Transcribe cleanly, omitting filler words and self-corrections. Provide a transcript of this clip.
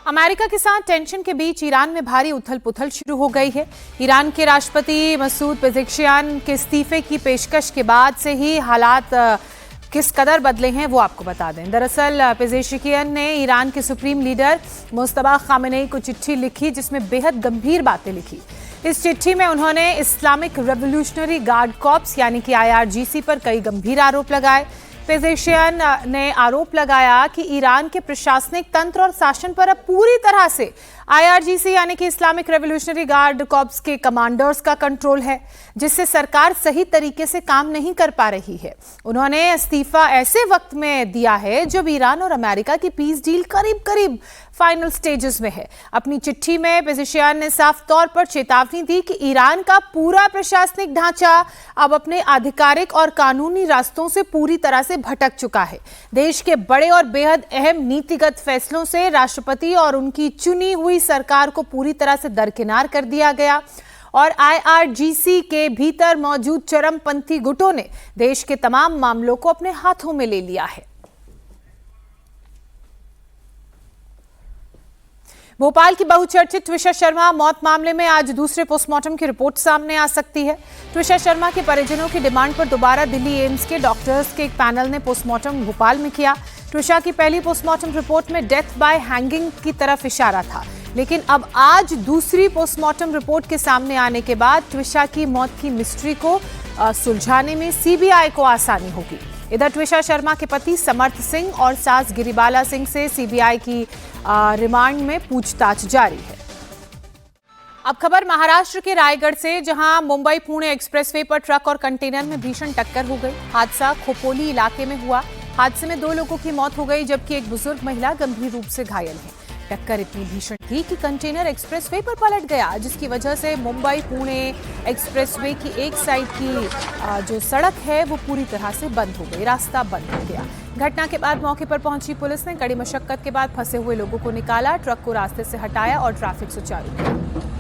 America के साथ tension के बीच ईरान में भारी उथल पुथल शुरू हो गई है। ईरान के राष्ट्रपति मसूद पेज़ेश्कियान के इस्तीफे की पेशकश के बाद से ही हालात किस कदर बदले हैं वो आपको बता दें। दरअसल पेज़ेश्कियान ने ईरान के सुप्रीम लीडर मुस्तफा खामेनेई को चिट्ठी लिखी जिसमें बेहद गंभीर बातें लिखी। इस चिट्ठी में उन्होंने इस्लामिक रेवोल्यूशनरी गार्ड कॉर्प्स यानी कि IRGC पर कई गंभीर आरोप लगाए। पेज़ेश्कियान ने आरोप लगाया कि ईरान के प्रशासनिक तंत्र और शासन पर अब पूरी तरह से IRGC यानी कि इस्लामिक रेवोल्यूशनरी गार्ड कॉर्प्स के कमांडर्स का कंट्रोल है, जिससे सरकार सही तरीके से काम नहीं कर पा रही है। उन्होंने इस्तीफा ऐसे वक्त में दिया है जब ईरान और अमेरिका की पीस डील करीब करीब फाइनल स्टेजेस में है। अपनी चिट्ठी में पेज़ेश्कियान ने साफ तौर पर चेतावनी दी कि ईरान का पूरा प्रशासनिक ढांचा अब अपने आधिकारिक और कानूनी रास्तों से पूरी तरह से भटक चुका है। देश के बड़े और बेहद अहम नीतिगत फैसलों से राष्ट्रपति और उनकी चुनी हुई सरकार को पूरी तरह से दरकिनार कर दिया गया और IRGC के भीतर मौजूद चरमपंथी गुटों ने देश के तमाम मामलों को अपने हाथों में ले लिया है। भोपाल की बहुचर्चित ट्विशा शर्मा मौत मामले में आज दूसरे पोस्टमार्टम की रिपोर्ट सामने आ सकती है। ट्विशा शर्मा के परिजनों की डिमांड पर दोबारा दिल्ली एम्स के डॉक्टर्स के एक पैनल ने पोस्टमार्टम भोपाल में किया। ट्विशा की पहली पोस्टमार्टम रिपोर्ट में डेथ बाय हैंगिंग की तरफ इशारा था, लेकिन अब आज दूसरी पोस्टमार्टम रिपोर्ट के सामने आने के बाद ट्विशा की मौत की मिस्ट्री को सुलझाने में CBI को आसानी होगी। इधर ट्विशा शर्मा के पति समर्थ सिंह और सास गिरिबाला सिंह से CBI की रिमांड में पूछताछ जारी है। अब खबर महाराष्ट्र के रायगढ़ से, जहां मुंबई पुणे एक्सप्रेसवे पर ट्रक और कंटेनर में भीषण टक्कर हो गई। हादसा खोपोली इलाके में हुआ। हादसे में 2 लोगों की मौत हो गई जबकि एक बुजुर्ग महिला गंभीर रूप से घायल है। टक्कर इतनी भीषण थी कि कंटेनर एक्सप्रेसवे पर पलट गया, जिसकी वजह से मुंबई पुणे एक्सप्रेसवे की एक साइड की जो सड़क है वो पूरी तरह से बंद हो गई, रास्ता बंद हो गया। घटना के बाद मौके पर पहुंची पुलिस ने कड़ी मशक्कत के बाद फंसे हुए लोगों को निकाला, ट्रक को रास्ते से हटाया और ट्रैफिक सुचारू किया।